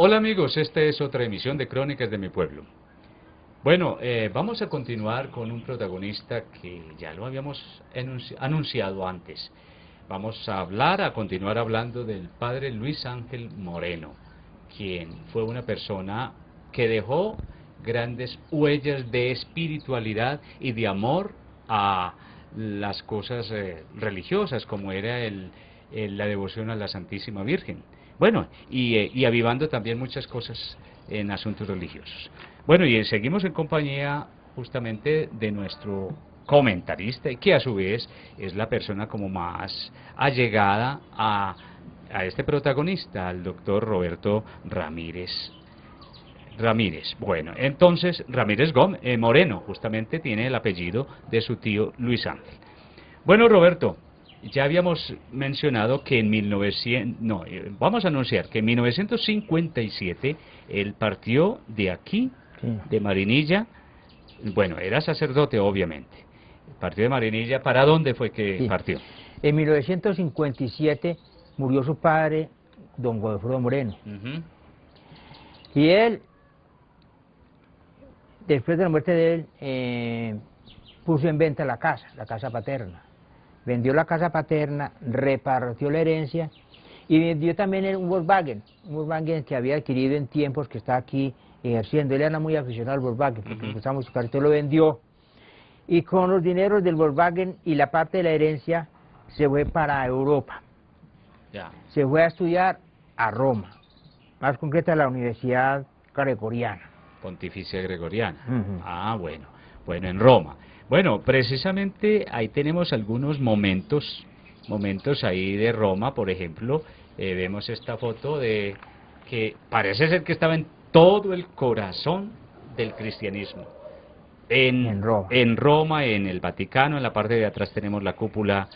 Hola amigos, esta es otra emisión de Crónicas de mi Pueblo. Bueno, vamos a continuar con un protagonista que ya lo habíamos anunciado antes. Vamos a continuar hablando del padre Luis Ángel Moreno, quien fue una persona que dejó grandes huellas de espiritualidad y de amor a las cosas religiosas, como era la devoción a la Santísima Virgen. Bueno, y avivando también muchas cosas en asuntos religiosos. Bueno, y seguimos en compañía justamente de nuestro comentarista, y que a su vez es la persona como más allegada a este protagonista, al doctor Roberto Ramírez. Bueno, entonces Ramírez Moreno justamente tiene el apellido de su tío Luis Ángel. Bueno, Roberto, ya habíamos mencionado que en 1900, no, vamos a anunciar que en 1957 él partió de aquí, Sí. de Marinilla. Bueno, era sacerdote obviamente. Partió de Marinilla. ¿Para dónde fue que Sí. partió? En 1957 murió su padre, don Godofredo Moreno. Ujú. Y él, después de la muerte de él, puso en venta la casa paterna. Vendió la casa paterna, repartió la herencia y vendió también un Volkswagen que había adquirido en tiempos que está aquí ejerciendo. Él era muy aficionado al Volkswagen porque le gustaba mucho, entonces lo vendió. Y con los dineros del Volkswagen y la parte de la herencia se fue para Europa. Ya. Se fue a estudiar a Roma, más concreta a la Universidad Gregoriana. Pontificia Gregoriana. Ujú. Ah, bueno. Bueno, en Roma. Bueno, precisamente ahí tenemos algunos momentos ahí de Roma, por ejemplo, vemos esta foto de que parece ser que estaba en todo el corazón del cristianismo. En Roma. En Roma, en el Vaticano, en la parte de atrás tenemos la cúpula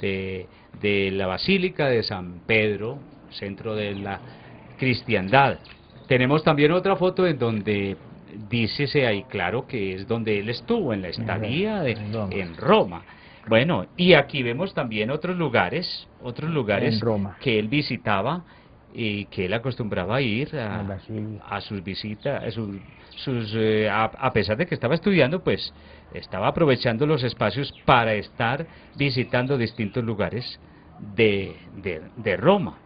de la Basílica de San Pedro, centro de la cristiandad. Tenemos también otra foto en donde dícese ahí claro que es donde él estuvo, en la estadía en Roma. Bueno, y aquí vemos también otros lugares En Roma. que él visitaba y que él acostumbraba a ir En la Basílica. a sus visitas, a pesar de que estaba estudiando, pues estaba aprovechando los espacios para estar visitando distintos lugares de Roma.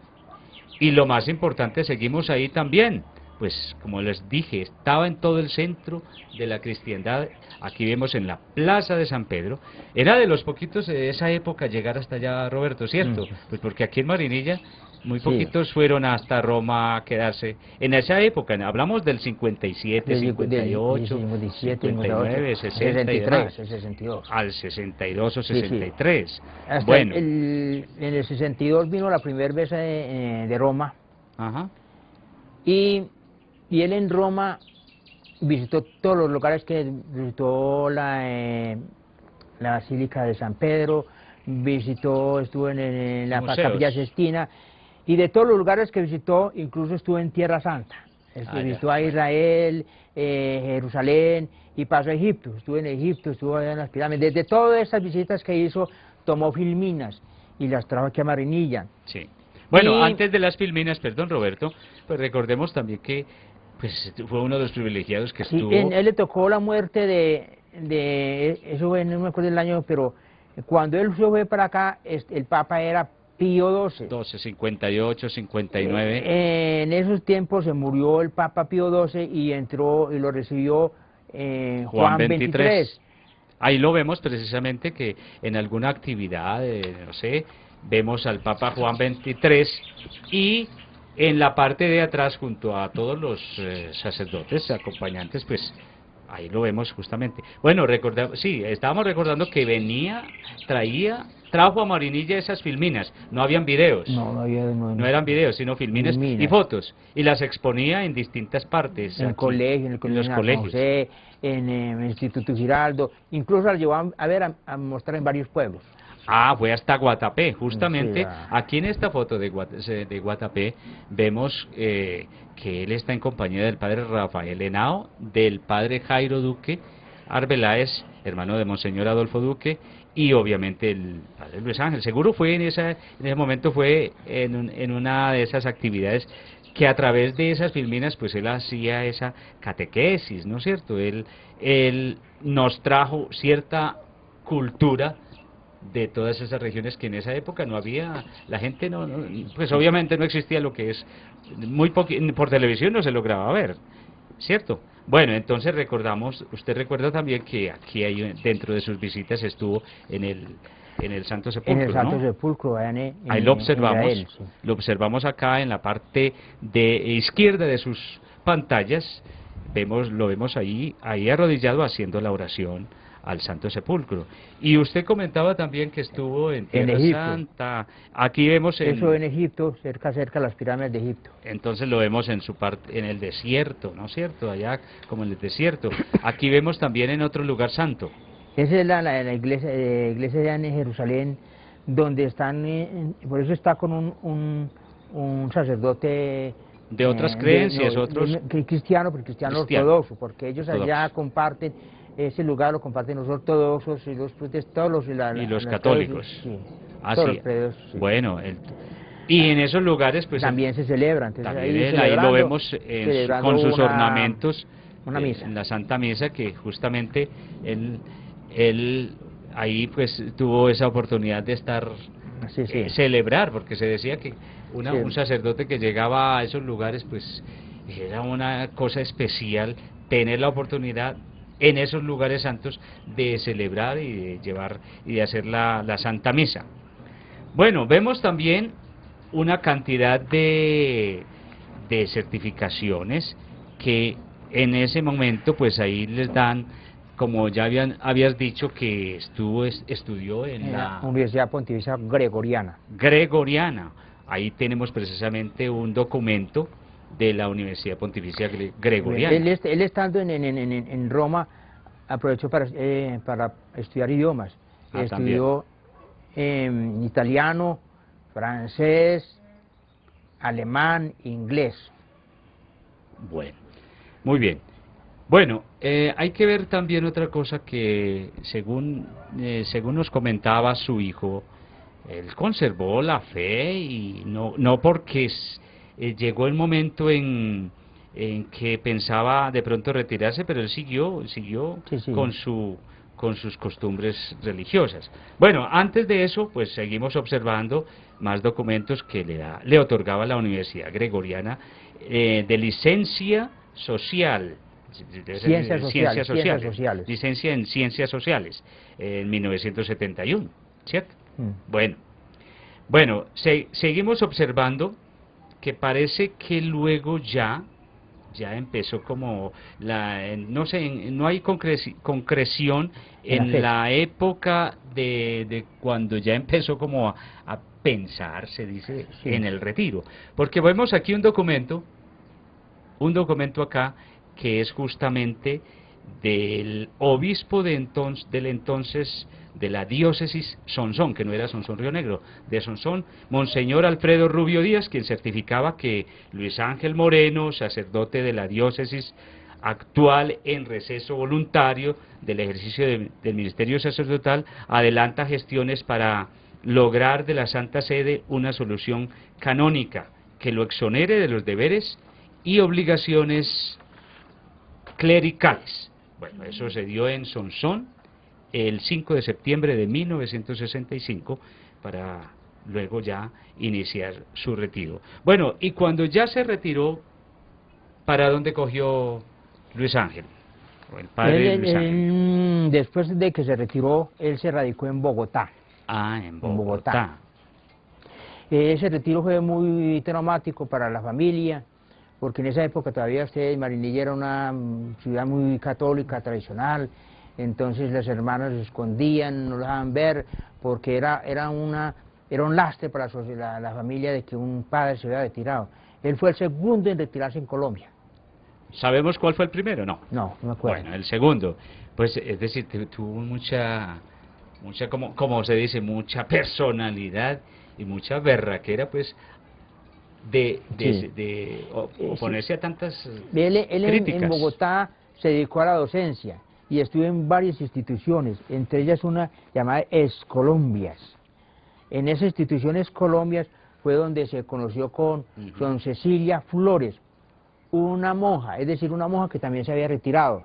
Y lo más importante, seguimos ahí también, pues como les dije, estaba en todo el centro de la cristiandad. Aquí vemos en la Plaza de San Pedro. Era de los poquitos de esa época llegar hasta allá, Roberto, ¿cierto? Pues porque aquí en Marinilla muy Sí. poquitos fueron hasta Roma a quedarse. En esa época, hablamos del 57, 58, 59, 60 y demás. 62. Al 62 o Sí, sí. 63. Hasta Bueno. en el 62 vino la primera vez de Roma Ajá. y él en Roma visitó todos los lugares que visitó la Basílica de San Pedro, estuvo en la Museos. Capilla Sixtina, y de todos los lugares que visitó, incluso estuvo en Tierra Santa. Ya, Visitó a bueno. Israel, Jerusalén, y pasó a Egipto, estuvo allá en las pirámides. Desde todas esas visitas que hizo, tomó filminas y las trajo aquí a Marinilla. Sí. Bueno, Y- antes de las filminas, perdón Roberto, pues recordemos también que pues fue uno de los privilegiados que Sí, estuvo. él le tocó la muerte eso fue, no me acuerdo el año, pero cuando él se fue para acá, el Papa era Pío XII. 12, 58, 59. En esos tiempos se murió el Papa Pío XII y entró y lo recibió Juan XXIII. Ahí lo vemos precisamente que en alguna actividad, no sé, vemos al Papa Juan XXIII y en la parte de atrás junto a todos los sacerdotes, acompañantes, pues ahí lo vemos justamente. Bueno, sí, estábamos recordando que trajo a Marinilla esas filminas, no habían videos. No eran videos, sino filminas y Filminas. fotos, y las exponía en distintas partes. En aquí, colegio, en los San colegios. José, en el Instituto Giraldo, incluso la llevó a mostrar en varios pueblos. Ah, fue hasta Guatapé, justamente. Sí, ya. Aquí en esta foto de Guatapé vemos que él está en compañía del padre Rafael Henao, del padre Jairo Duque Arbeláez, hermano de Monseñor Adolfo Duque, y obviamente el padre Luis Ángel. Seguro fue en ese momento fue en una de esas actividades que a través de esas filminas pues él hacía esa catequesis, ¿no es cierto? Él nos trajo cierta cultura de todas esas regiones que en esa época no había, la gente pues obviamente no existía lo que es, por televisión no se lograba ver, ¿cierto? Bueno, entonces recordamos, usted recuerda también que aquí hay, dentro de sus visitas estuvo en el Santo En el Sepulcro, Santo ¿no? Sepulcro, allá Ahí lo en observamos, Israel, sí. lo observamos acá en la parte de izquierda de sus pantallas, lo vemos ahí arrodillado haciendo la oración al Santo Sepulcro. Y usted comentaba también que estuvo en En Tierra Egipto. Santa, aquí vemos Eso en Egipto, cerca de las pirámides de Egipto. entonces lo vemos en su parte, en el desierto, ¿no es cierto? Allá como en el desierto. Aquí vemos también en otro lugar santo. Esa es la iglesia, iglesia allá en Jerusalén, donde están, por eso está con un sacerdote De otras creencias, cristiano, pero cristiano cristiano, ortodoxo, porque ellos allá ortodoxos, comparten, ese lugar lo comparten los ortodoxos y los protestantes, y los católicos. sí, todos Así, los credos, sí. bueno, y en esos lugares pues también se celebra, entonces también ahí lo vemos con sus ornamentos una misa. en la Santa Misa, que justamente él ahí pues tuvo esa oportunidad de estar Sí, sí. celebrar, porque se decía que Sí. un sacerdote que llegaba a esos lugares pues era una cosa especial tener la oportunidad en esos lugares santos de celebrar y de llevar y de hacer la Santa Misa. Bueno, vemos también una cantidad de certificaciones que en ese momento pues ahí les dan, como ya habías dicho que estudió en la Universidad Pontificia Gregoriana. Gregoriana. Ahí tenemos precisamente un documento de la Universidad Pontificia Gregoriana. Él estando en Roma aprovechó para estudiar idiomas. Estudió italiano, francés, alemán, inglés. Bueno, muy bien. Bueno, hay que ver también otra cosa que según nos comentaba su hijo, él conservó la fe y no porque llegó el momento en que pensaba de pronto retirarse, pero él siguió Sí, sí. con sus costumbres religiosas. Bueno, antes de eso, pues seguimos observando más documentos que le otorgaba la Universidad Gregoriana de licencia social. Ciencias sociales. Licencia en Ciencias Sociales, en 1971, ¿cierto? Bueno, seguimos observando que parece que luego ya empezó como no sé, no hay concreción en la época de cuando ya empezó como a pensar, se dice, Sí. en el retiro, porque vemos aquí un documento acá que es justamente del obispo del entonces de la diócesis Sonsón, que no era Sonsón Río Negro, de Sonsón, Monseñor Alfredo Rubio Díaz, quien certificaba que Luis Ángel Moreno, sacerdote de la diócesis actual en receso voluntario del ejercicio del ministerio sacerdotal, adelanta gestiones para lograr de la Santa Sede una solución canónica que lo exonere de los deberes y obligaciones clericales. Bueno, eso se dio en Sonsón el 5 de septiembre de 1965 para luego ya iniciar su retiro. Bueno, y cuando ya se retiró, ¿para dónde cogió Luis Ángel? O el padre Luis Ángel. Después de que se retiró, él se radicó en Bogotá. Ah, en Bogotá. Ese retiro fue muy traumático para la familia, porque en esa época todavía Marinilla era una ciudad muy católica, tradicional, entonces las hermanas se escondían, no lo dejaban ver, porque era un lastre para la familia de que un padre se había retirado. Él fue el segundo en retirarse en Colombia. ¿Sabemos cuál fue el primero? No. No me acuerdo. Bueno, el segundo, pues es decir, tuvo mucha como se dice, mucha personalidad y mucha berraquera, pues, de oponerse a tantas críticas. En Bogotá se dedicó a la docencia y estuvo en varias instituciones, entre ellas una llamada Escolombias. En esas instituciones Colombias fue donde se conoció con Ujú. don Cecilia Flores, una monja, es decir, una monja que también se había retirado.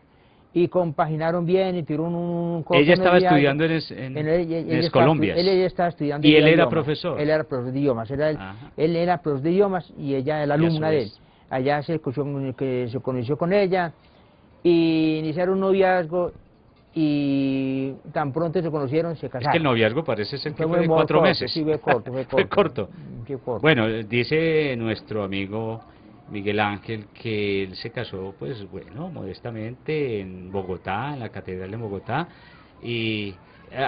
Y compaginaron bien y tuvieron un corto Ella estaba noviazgo. estudiando Ella en estaba, Colombias. ella estaba estudiando Y él ya era idiomas. profesor. Él era profesor de idiomas. Ajá. Él era profesor de idiomas y ella era la Y a su alumna de él. vez. Allá que se conoció con ella y iniciaron un noviazgo y tan pronto se conocieron, se Es que el casaron. noviazgo parece ser que Fue fue de muy 4 corto, meses. sí, fue corto, fue Fue corto. corto. Fue corto. Bueno, dice nuestro amigo Miguel Ángel que él se casó, pues bueno, modestamente en Bogotá, en la Catedral de Bogotá, y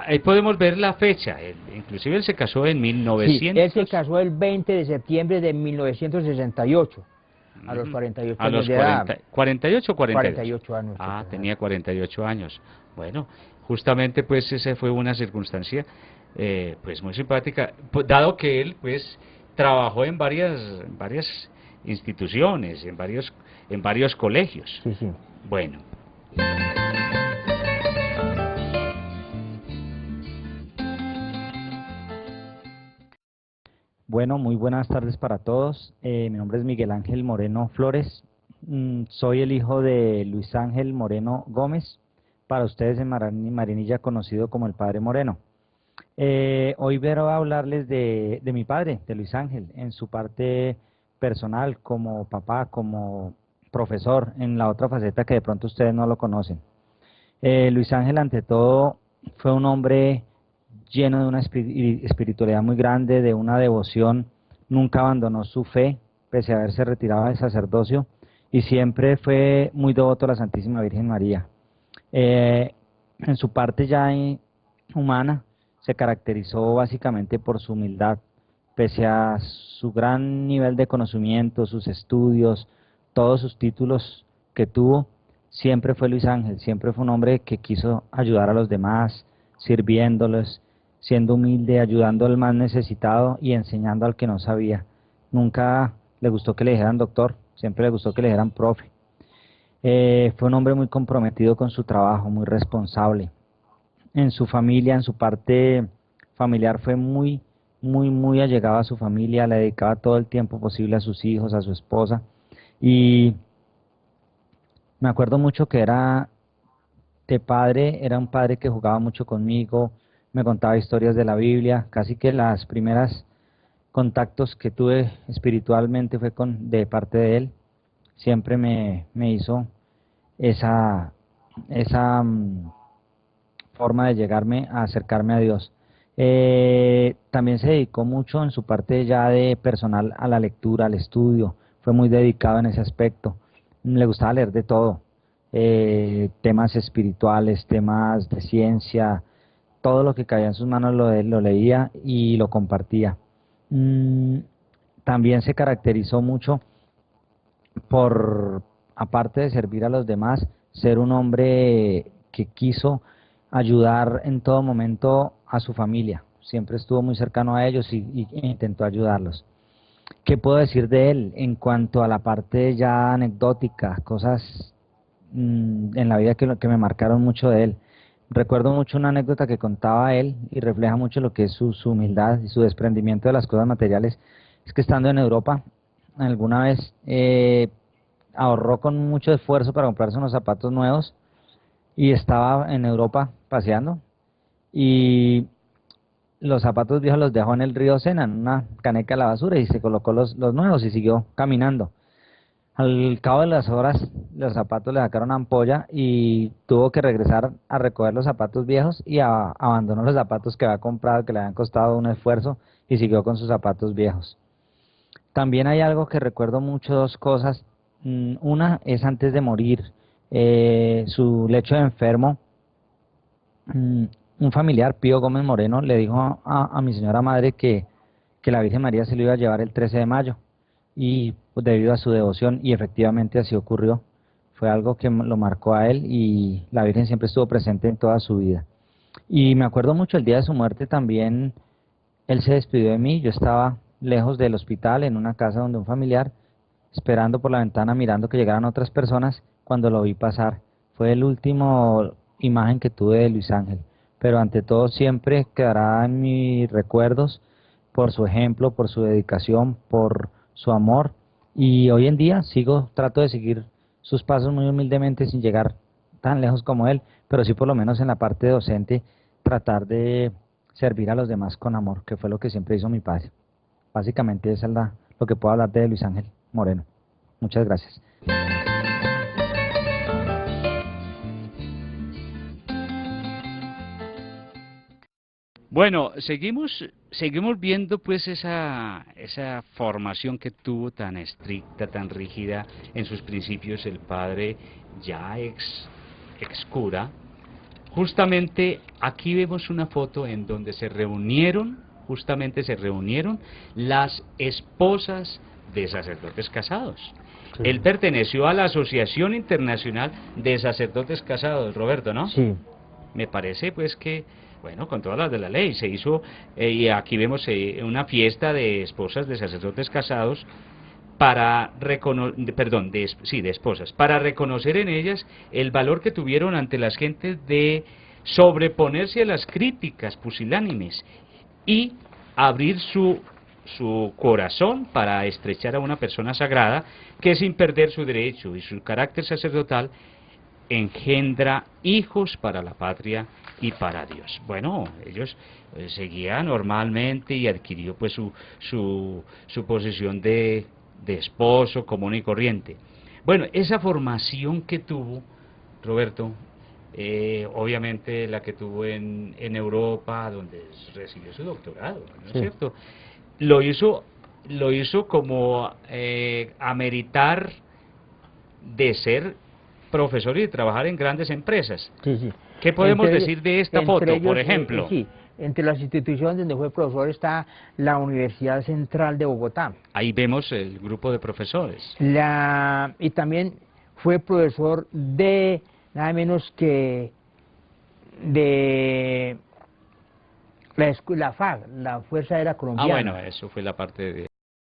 ahí podemos ver la fecha. Inclusive él se casó en Sí, él se 1900. casó el 20 de septiembre de 1968, a los Ujú. 48 A años los de edad. 48 o 42. 48 años. Se Ah, casaron. tenía 48 años. Bueno, justamente pues esa fue una circunstancia pues muy simpática, dado que él pues trabajó en varias instituciones, en varios colegios. Sí, sí. Bueno, Bueno, muy buenas tardes para todos. Mi nombre es Miguel Ángel Moreno Flores. Soy el hijo de Luis Ángel Moreno Gómez, para ustedes en Marinilla conocido como el Padre Moreno. Hoy vengo a hablarles de mi padre, de Luis Ángel, en su parte personal, como papá, como profesor, en la otra faceta que de pronto ustedes no lo conocen. Luis Ángel, ante todo, fue un hombre lleno de una espiritualidad muy grande, de una devoción, nunca abandonó su fe, pese a haberse retirado del sacerdocio, y siempre fue muy devoto a la Santísima Virgen María. En su parte ya humana, se caracterizó básicamente por su humildad, pese a su gran nivel de conocimiento, sus estudios, todos sus títulos que tuvo. Siempre fue Luis Ángel, siempre fue un hombre que quiso ayudar a los demás, sirviéndoles, siendo humilde, ayudando al más necesitado y enseñando al que no sabía. Nunca le gustó que le dijeran doctor, siempre le gustó que le dijeran profe. Fue un hombre muy comprometido con su trabajo, muy responsable. En su familia, en su parte familiar, fue muy allegado a su familia, le dedicaba todo el tiempo posible a sus hijos, a su esposa. Y me acuerdo mucho que era un padre que jugaba mucho conmigo, me contaba historias de la Biblia, casi que las primeras contactos que tuve espiritualmente fue de parte de él. Siempre me hizo esa, esa forma de llegarme a acercarme a Dios. También se dedicó mucho en su parte ya de personal a la lectura, al estudio, fue muy dedicado en ese aspecto. Le gustaba leer de todo, temas espirituales, temas de ciencia, todo lo que caía en sus manos lo leía y lo compartía. Mm, También se caracterizó mucho por, aparte de servir a los demás, ser un hombre que quiso ayudar en todo momento a su familia. Siempre estuvo muy cercano a ellos e intentó ayudarlos. ¿Qué puedo decir de él en cuanto a la parte ya anecdótica, cosas en la vida que me marcaron mucho de él? Recuerdo mucho una anécdota que contaba él y refleja mucho lo que es su humildad y su desprendimiento de las cosas materiales. Es que estando en Europa, alguna vez ahorró con mucho esfuerzo para comprarse unos zapatos nuevos y estaba en Europa paseando y los zapatos viejos los dejó en el río Sena, en una caneca de la basura, y se colocó los nuevos y siguió caminando. Al cabo de las horas, los zapatos le sacaron ampolla y tuvo que regresar a recoger los zapatos viejos y abandonó los zapatos que había comprado, que le habían costado un esfuerzo, y siguió con sus zapatos viejos. También hay algo que recuerdo mucho, dos cosas. Una es antes de morir, su lecho de enfermo. Un familiar, Pío Gómez Moreno, le dijo a mi señora madre que la Virgen María se lo iba a llevar el 13 de mayo, y pues, debido a su devoción, y efectivamente así ocurrió. Fue algo que lo marcó a él y la Virgen siempre estuvo presente en toda su vida. Y me acuerdo mucho el día de su muerte también, él se despidió de mí, yo estaba lejos del hospital en una casa donde un familiar, esperando por la ventana, mirando que llegaran otras personas, cuando lo vi pasar. Fue el último imagen que tuve de Luis Ángel, pero ante todo siempre quedará en mis recuerdos por su ejemplo, por su dedicación, por su amor, y hoy en día trato de seguir sus pasos muy humildemente sin llegar tan lejos como él, pero sí por lo menos en la parte docente tratar de servir a los demás con amor, que fue lo que siempre hizo mi padre. Básicamente eso es lo que puedo hablar de Luis Ángel Moreno. Muchas gracias. Bueno, seguimos viendo pues esa formación que tuvo tan estricta, tan rígida en sus principios el padre ya ex cura. Justamente aquí vemos una foto en donde justamente se reunieron las esposas de sacerdotes casados. Sí. Él perteneció a la Asociación Internacional de Sacerdotes Casados, Roberto, ¿no? Sí. Me parece pues que, bueno, con todas las de la ley, se hizo, y aquí vemos una fiesta de esposas de sacerdotes casados para de esposas, para reconocer en ellas el valor que tuvieron ante las gentes de sobreponerse a las críticas pusilánimes y abrir su corazón para estrechar a una persona sagrada que sin perder su derecho y su carácter sacerdotal engendra hijos para la patria y para Dios. Bueno, ellos seguían normalmente y adquirió pues su posición de esposo común y corriente. Bueno, esa formación que tuvo Roberto, obviamente la que tuvo en Europa, donde recibió su doctorado, ¿no es Sí. cierto? Lo hizo como ameritar de ser profesor y de trabajar en grandes empresas. Sí, sí. ¿Qué podemos Entre- decir de esta entre foto, por ellos, ejemplo? sí, entre las instituciones donde fue profesor está la Universidad Central de Bogotá. Ahí vemos el grupo de profesores. Y también fue profesor de nada menos que de la FAG, la Fuerza Aérea Ah, Colombiana. bueno, eso fue la parte de